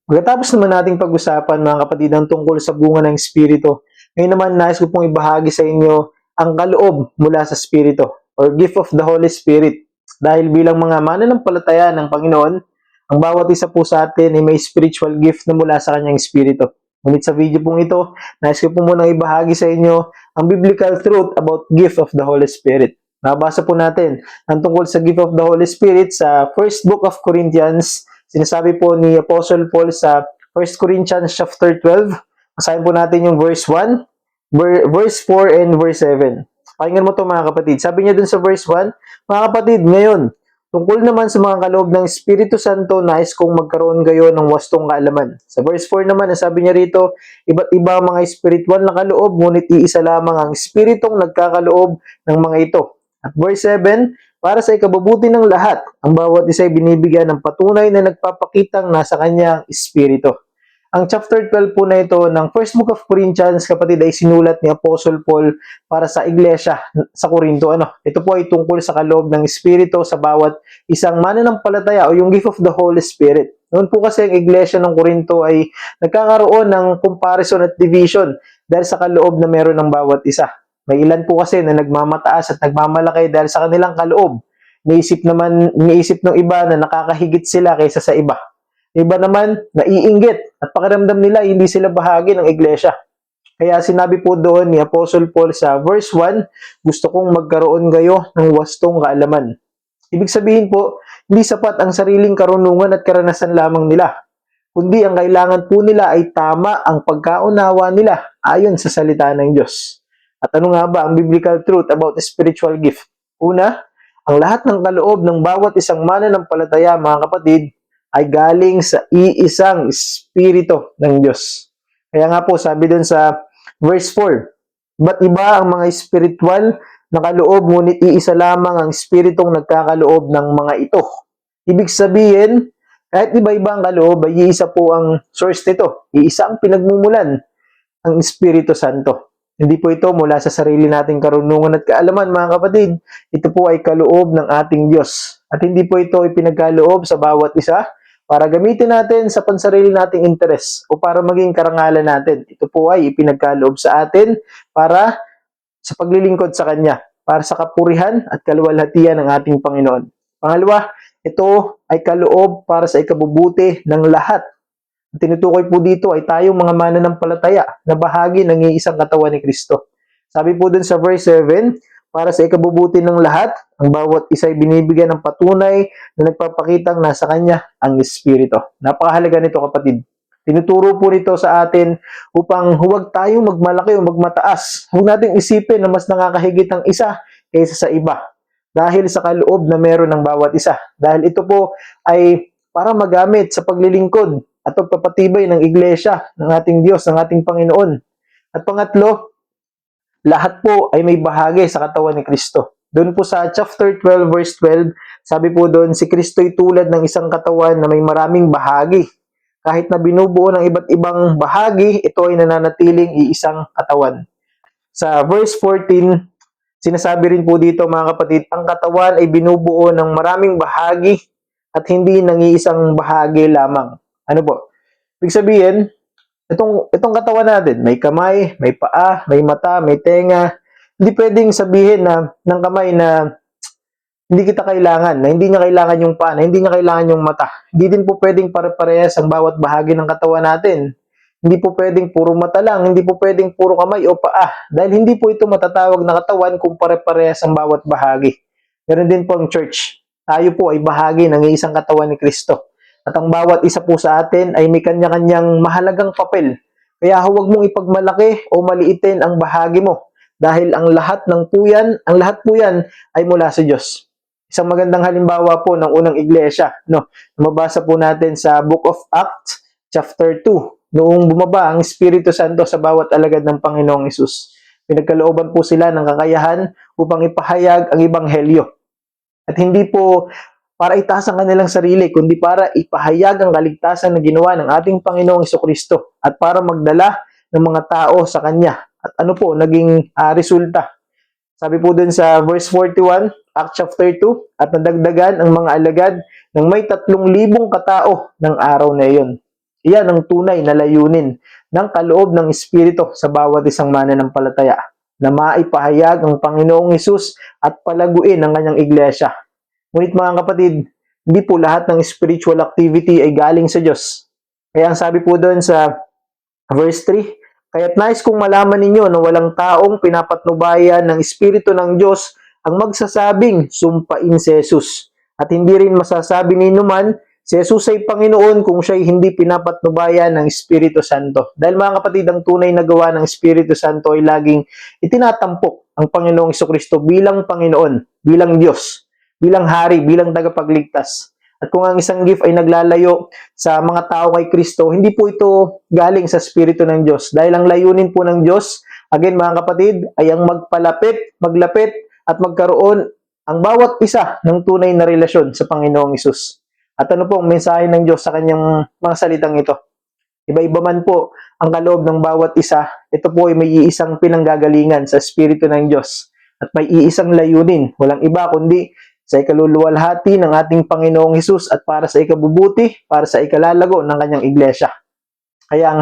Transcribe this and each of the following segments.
Pagkatapos naman nating pag-usapan mga kapatid ang tungkol sa bunga ng Espiritu, ngayon naman nais ko pong ibahagi sa inyo ang kaloob mula sa Espiritu or gift of the Holy Spirit. Dahil bilang mga mananampalataya ng Panginoon, ang bawat isa po sa atin ay may spiritual gift na mula sa kanyang Espiritu. Ngunit sa video pong ito, nais ko po munang ibahagi sa inyo ang biblical truth about gift of the Holy Spirit. Nabasa po natin ang tungkol sa gift of the Holy Spirit sa first book of Corinthians. Sinasabi po ni Apostle Paul sa 1 Corinthians chapter 12. Basahin po natin yung verse 1, verse 4, and verse 7. Pakinggan mo to mga kapatid. Sabi niya dun sa verse 1, mga kapatid, ngayon, tungkol naman sa mga kaloob ng Espiritu Santo, nais kong magkaroon kayo ng wastong kaalaman. Sa verse 4 naman, sabi niya rito, iba't iba mga espiritual na kaloob, ngunit iisa lamang ang Espiritong nagkakaloob ng mga ito. At verse 7, para sa ikabubuti ng lahat, ang bawat isa ay binibigyan ng patunay na nagpapakitang nasa kanyang espiritu. Ang chapter 12 po na ito ng first book of Corinthians, kapatid, ay sinulat ni Apostle Paul para sa iglesia sa Corinto. Ito po ay tungkol sa kaloob ng espiritu sa bawat isang mananampalataya o yung gift of the Holy Spirit. Noon po kasi ang iglesia ng Corinto ay nagkakaroon ng comparison at division dahil sa kaloob na meron ng bawat isa. May ilan po kasi na nagmamataas at nagmamalaki dahil sa kanilang kaloob. Niisip ng iba na nakakahigit sila kaysa sa iba. Iba naman, naiinggit at pakiramdam nila hindi sila bahagi ng iglesia. Kaya sinabi po doon ni Apostle Paul sa verse 1, gusto kong magkaroon kayo ng wastong kaalaman. Ibig sabihin po, hindi sapat ang sariling karunungan at karanasan lamang nila, kundi ang kailangan po nila ay tama ang pagkaunawa nila ayon sa salita ng Diyos. At ano nga ba ang biblical truth about spiritual gift? Una, ang lahat ng kaloob ng bawat isang mananampalataya, mga kapatid, ay galing sa iisang Espiritu ng Diyos. Kaya nga po, sabi dun sa verse 4, ba't iba ang mga spiritual na kaloob, ngunit iisa lamang ang Espiritong nagkakaloob ng mga ito. Ibig sabihin, kahit iba-iba ang kaloob, ay iisa po ang source nito. Iisa ang pinagmumulan, ang Espiritu Santo. Hindi po ito mula sa sarili nating karunungan at kaalaman, mga kapatid. Ito po ay kaloob ng ating Diyos. At hindi po ito ipinagkaloob sa bawat isa para gamitin natin sa pansarili nating interes o para maging karangalan natin. Ito po ay ipinagkaloob sa atin para sa paglilingkod sa Kanya, para sa kapurihan at kaluwalhatian ng ating Panginoon. Pangalawa, ito ay kaloob para sa ikabubuti ng lahat. Tinutukoy po dito ay tayong mga mananampalataya na bahagi ng iisang katawan ni Kristo. Sabi po dun sa verse 7, para sa ikabubuti ng lahat, ang bawat isa ay binibigyan ng patunay na nagpapakitang nasa kanya ang Espiritu. Napakahalaga nito, kapatid. Tinuturo po nito sa atin upang huwag tayong magmalaki o magmataas. Huwag nating isipin na mas nakakahigit ang isa kaysa sa iba dahil sa kaloob na meron ng bawat isa. Dahil ito po ay para magamit sa paglilingkod at pagpapatibay ng iglesia, ng ating Diyos, ng ating Panginoon. At pangatlo, lahat po ay may bahagi sa katawan ni Kristo. Doon po sa chapter 12, verse 12, sabi po doon, si Kristo ay tulad ng isang katawan na may maraming bahagi. Kahit na binubuo ng iba't ibang bahagi, ito ay nananatiling iisang katawan. Sa verse 14, sinasabi rin po dito, mga kapatid, ang katawan ay binubuo ng maraming bahagi at hindi ng iisang bahagi lamang. Ano po? Ibig sabihin, itong katawan natin, may kamay, may paa, may mata, may tenga. Hindi pwedeng sabihin na ng kamay na hindi kita kailangan, na hindi niya kailangan yung paa, na hindi niya kailangan yung mata. Hindi din po pwedeng pare-parehas ang bawat bahagi ng katawan natin. Hindi po pwedeng puro mata lang, hindi po pwedeng puro kamay o paa. Dahil hindi po ito matatawag na katawan kung pare-parehas ang bawat bahagi. Meron din po ang church. Tayo po ay bahagi ng isang katawan ni Kristo. At ang bawat isa po sa atin ay may kanya-kanyang mahalagang papel. Kaya huwag mong ipagmalaki o maliitin ang bahagi mo. Dahil ang lahat po yan ay mula sa Diyos. Isang magandang halimbawa po ng unang iglesia. Mabasa po natin sa Book of Acts, chapter 2. Noong bumaba ang Espiritu Santo sa bawat alagad ng Panginoong Hesus. Pinagkalooban po sila ng kakayahan upang ipahayag ang Ebanghelyo. At hindi po para itaas ang kanilang sarili, kundi para ipahayag ang kaligtasan na ginawa ng ating Panginoong Jesucristo at para magdala ng mga tao sa Kanya. At ano po, naging resulta. Sabi po dun sa verse 41, Acts chapter 2, at nadagdagan ang mga alagad ng may 3,000 katao ng araw na iyon. Iyan ang tunay na layunin ng kaloob ng Espiritu sa bawat isang mananampalataya na maipahayag ang Panginoong Hesus at palaguin ang kanyang iglesia. Ngunit mga kapatid, hindi po lahat ng spiritual activity ay galing sa Diyos. Kaya ang sabi po doon sa verse 3, kaya't nais kong malaman ninyo na walang taong pinapatnubayan ng Espiritu ng Diyos ang magsasabing sumpain si Jesus. At hindi rin masasabi ni numan si Jesus ay Panginoon kung siya'y hindi pinapatnubayan ng Espiritu Santo. Dahil mga kapatid, ang tunay na gawa ng Espiritu Santo ay laging itinatampok ang Panginoong Jesucristo bilang Panginoon, bilang Diyos, bilang Hari, bilang tagapagligtas. At kung ang isang gift ay naglalayo sa mga tao kay Kristo, hindi po ito galing sa Espiritu ng Diyos. Dahil ang layunin po ng Diyos, again mga kapatid, ay ang maglapit, at magkaroon ang bawat isa ng tunay na relasyon sa Panginoong Hesus. At ano po ang mensahe ng Diyos sa kanyang mga salitang ito? Iba-iba man po ang kaloob ng bawat isa, ito po ay may iisang pinanggagalingan sa Espiritu ng Diyos. At may iisang layunin, walang iba kundi sa ikaluluwalhati ng ating Panginoong Hesus at para sa ikabubuti, para sa ikalalago ng kanyang iglesia. Kaya ang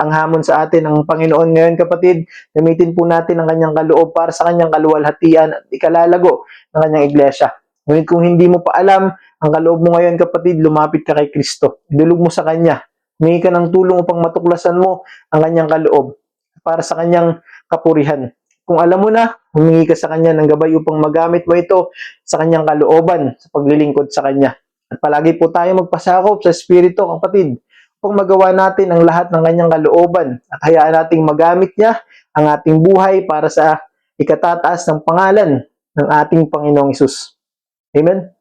hamon sa atin ng Panginoon ngayon kapatid, gamitin po natin ang kanyang kaloob para sa kanyang kaluwalhatian at ikalalago ng kanyang iglesia. Ngunit kung hindi mo pa alam ang kaloob mo ngayon kapatid, lumapit ka kay Kristo. Idulog mo sa kanya. Humingi ka ng tulong upang matuklasan mo ang kanyang kaloob para sa kanyang kapurihan. Kung alam mo na, humingi ka sa kanya ng gabay upang magamit mo ito sa kanyang kalooban, sa paglilingkod sa kanya. At palagi po tayo magpasakop sa Espiritu, kapatid, upang magawa natin ang lahat ng kanyang kalooban at hayaan nating magamit niya ang ating buhay para sa ikatataas ng pangalan ng ating Panginoong Hesus. Amen?